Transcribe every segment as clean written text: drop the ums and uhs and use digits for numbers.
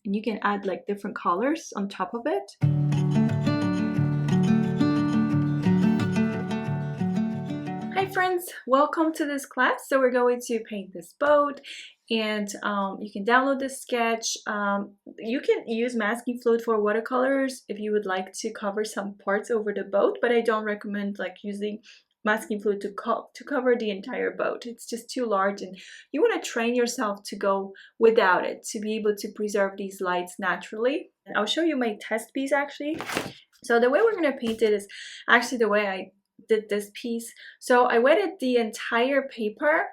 and you can add like different colors on top of it. Hi friends, welcome to this class. So we're going to paint this boat, and you can download this sketch. You can use masking fluid for watercolors if you would like to cover some parts over the boat, but I don't recommend like using masking fluid to cover the entire boat. It's just too large, and you want to train yourself to go without it to be able to preserve these lights naturally. And I'll show you my test piece actually. So the way we're going to paint it is actually the way I did this piece. So I wetted the entire paper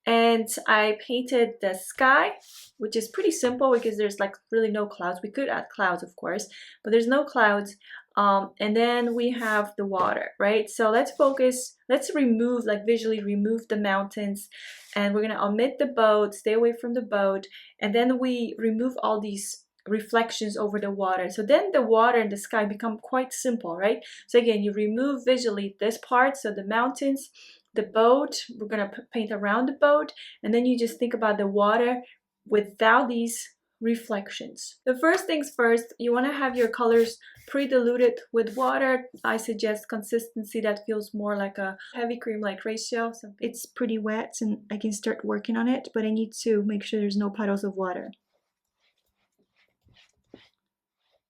and I painted the sky, which is pretty simple because there's like really no clouds. We could add clouds, of course, but there's no clouds. And then we have the water, right? So let's focus, let's remove, like visually remove the mountains, and we're gonna omit the boat, stay away from the boat, and then we remove all these reflections over the water. So then the water and the sky become quite simple, right? So again, you remove visually this part, so the mountains, the boat, we're gonna paint around the boat, and then you just think about the water without these reflections. The first things first, you want to have your colors pre-diluted with water. I suggest consistency that feels more like a heavy cream-like ratio. So it's pretty wet and I can start working on it, but I need to make sure there's no puddles of water.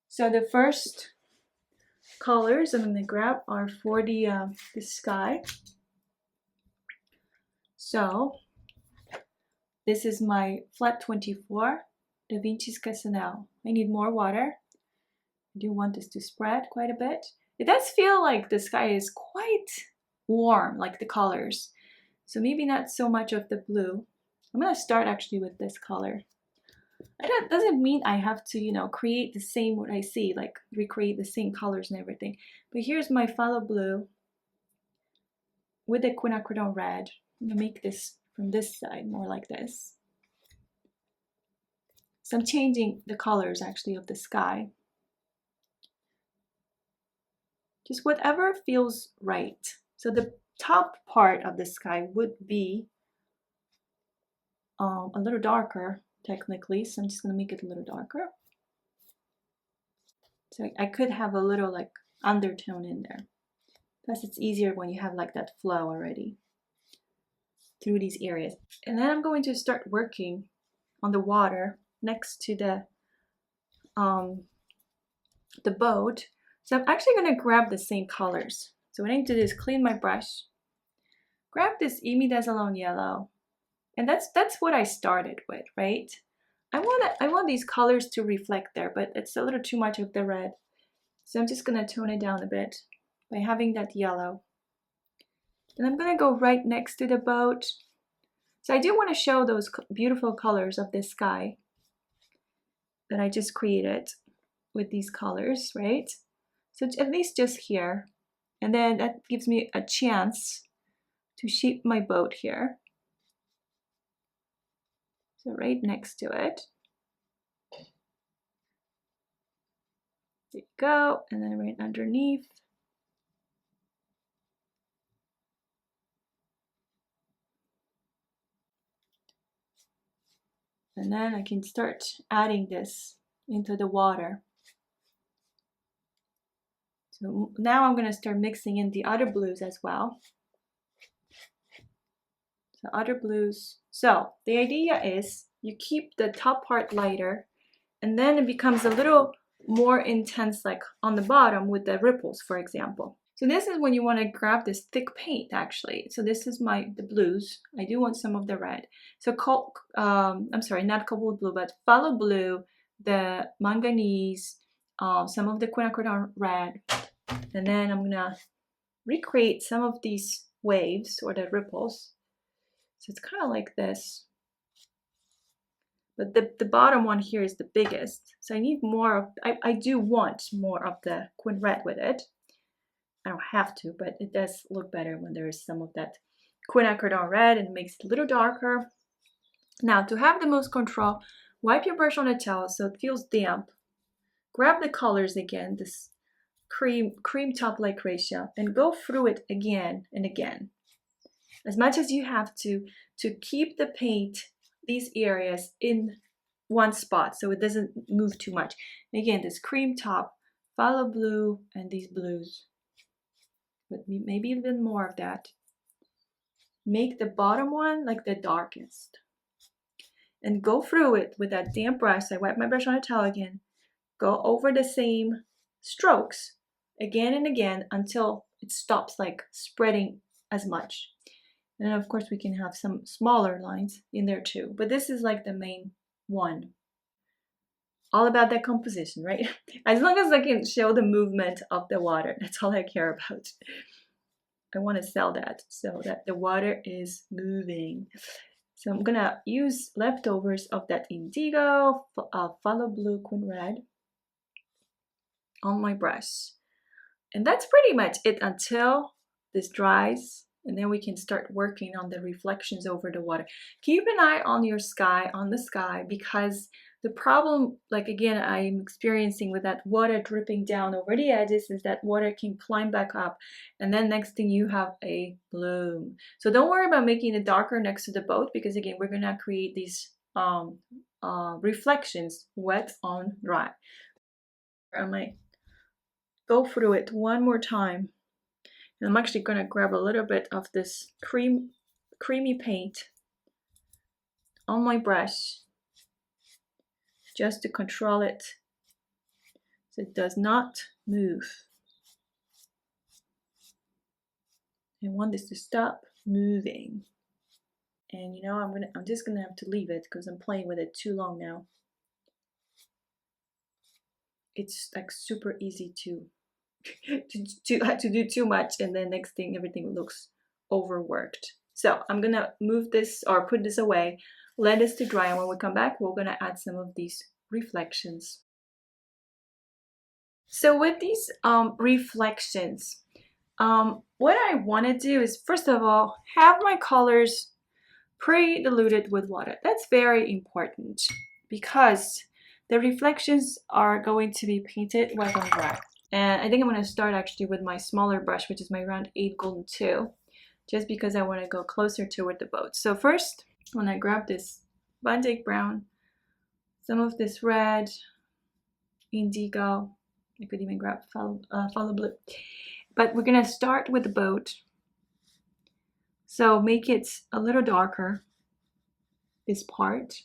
So the first colors I'm going to grab are for the sky. So this is my flat 24 Raczynska. I need more water. I do want this to spread quite a bit. It does feel like the sky is quite warm, like the colors. So maybe not so much of the blue. I'm going to start actually with this color. That doesn't mean I have to, you know, create the same what I see, like recreate the same colors and everything. But here's my phthalo blue with the quinacridone red. I'm gonna make this from this side more like this. So I'm changing the colors actually of the sky. Just whatever feels right. So the top part of the sky would be a little darker technically, so I'm just gonna make it a little darker. So I could have a little like undertone in there. Plus it's easier when you have like that flow already through these areas. And then I'm going to start working on the water next to the boat. So I'm actually going to grab the same colors. So what I need to do is clean my brush, grab this imidazzolone yellow, and that's what I started with, right? I want these colors to reflect there, but it's a little too much of the red. So I'm just going to tone it down a bit by having that yellow. And I'm going to go right next to the boat. So I do want to show those beautiful colors of the sky that I just created with these colors, right? So at least just here. And then that gives me a chance to shape my boat here. So right next to it. There you go. And then right underneath. And then I can start adding this into the water. So now I'm going to start mixing in the other blues as well. So other blues. So the idea is you keep the top part lighter, and then it becomes a little more intense like on the bottom with the ripples, for example. So this is when you want to grab this thick paint actually. So this is the blues. I do want some of the red. So I'm sorry, not cobalt blue, but phthalo blue, the manganese, some of the quinacridone red. And then I'm gonna recreate some of these waves or the ripples. So it's kind of like this. But the bottom one here is the biggest. So I need more of, I do want more of the quin red with it. I don't have to, but it does look better when there is some of that quinacridone red and it makes it a little darker. Now, to have the most control, wipe your brush on a towel so it feels damp. Grab the colors again, this cream top-like ratio, and go through it again and again. As much as you have to keep the paint, these areas in one spot so it doesn't move too much. Again, this cream top, phthalo blue, and these blues, but maybe even more of that. Make the bottom one like the darkest, and go through it with that damp brush. I wipe my brush on a towel again, go over the same strokes again and again until it stops like spreading as much. And of course we can have some smaller lines in there too, but this is like the main one. All about that composition, right? As long as I can show the movement of the water, that's all I care about. I want to sell that so that the water is moving. So I'm gonna use leftovers of that indigo, phthalo blue, quin red on my brush. And that's pretty much it until this dries, and then we can start working on the reflections over the water. Keep an eye on your sky, on the sky, because the problem, like again, I'm experiencing with that water dripping down over the edges is that water can climb back up, and then next thing you have a bloom. So don't worry about making it darker next to the boat, because again, we're gonna create these reflections wet on dry. I might go through it one more time. And I'm actually gonna grab a little bit of this creamy paint on my brush just to control it so it does not move. I want this to stop moving. And you know, I'm just gonna have to leave it because I'm playing with it too long now. It's like super easy to do too much, and then next thing everything looks overworked. So I'm gonna move this or put this away, let this to dry, and when we come back we're gonna add some of these reflections. So with these reflections, what I want to do is first of all have my colors pre-diluted with water. That's very important because the reflections are going to be painted wet on dry. And I think I'm going to start actually with my smaller brush, which is my round 8 golden 2, just because I want to go closer toward the boat. So first, when I grab this Bandic brown, some of this red, indigo, I could even grab phthalo blue. But we're going to start with the boat. So make it a little darker, this part.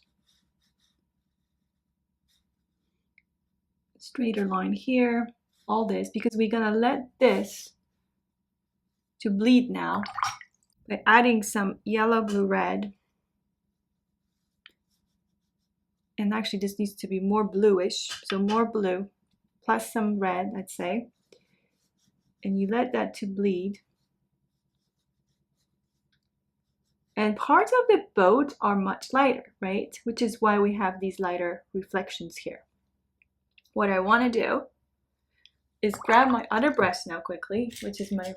Straighter line here, all this, because we're gonna let this to bleed now by adding some yellow, blue, red. And actually this needs to be more bluish, so more blue plus some red, I'd say. And you let that to bleed. And parts of the boat are much lighter, right? Which is why we have these lighter reflections here. What I want to do is grab my other brush now quickly, which is my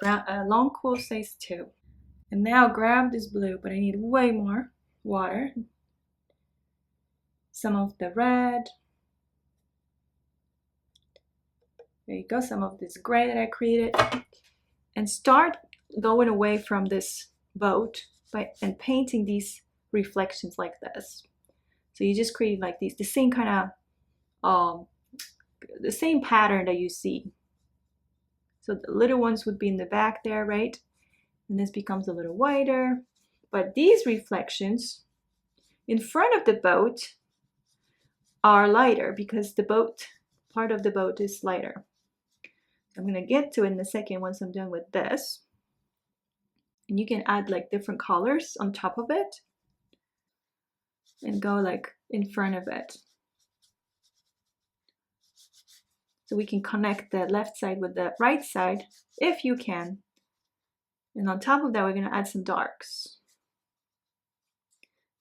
long quill size 2. And now grab this blue, but I need way more water. Some of the red. There you go, some of this gray that I created. And start going away from this boat and painting these reflections like this. So you just create like these, the same kind of, the same pattern that you see. So the little ones would be in the back there, right? And this becomes a little wider. But these reflections in front of the boat are lighter because the boat, part of the boat is lighter. I'm gonna get to it in a second once I'm done with this. And you can add like different colors on top of it and go like in front of it. So we can connect the left side with the right side if you can. And on top of that, we're gonna add some darks.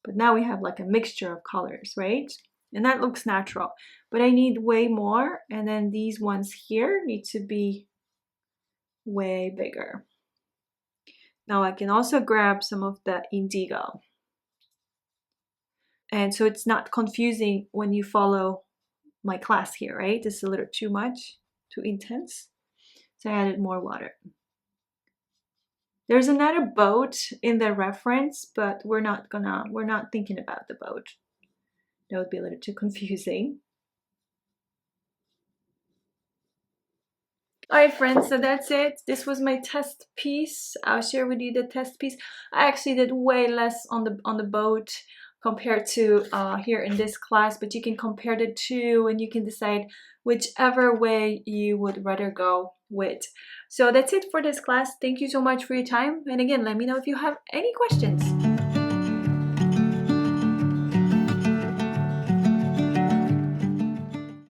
But now we have like a mixture of colors, right? And that looks natural, but I need way more. And then these ones here need to be way bigger. Now I can also grab some of the indigo. And so it's not confusing when you follow my class here, right? This is a little too much, too intense. So I added more water. There's another boat in the reference, but we're not thinking about the boat. that would be a little too confusing. Alright friends, so that's it. This was my test piece. I'll share with you the test piece. I actually did way less on the boat compared to here in this class, but you can compare the two and you can decide whichever way you would rather go with. So that's it for this class. Thank you so much for your time, and again, let me know if you have any questions.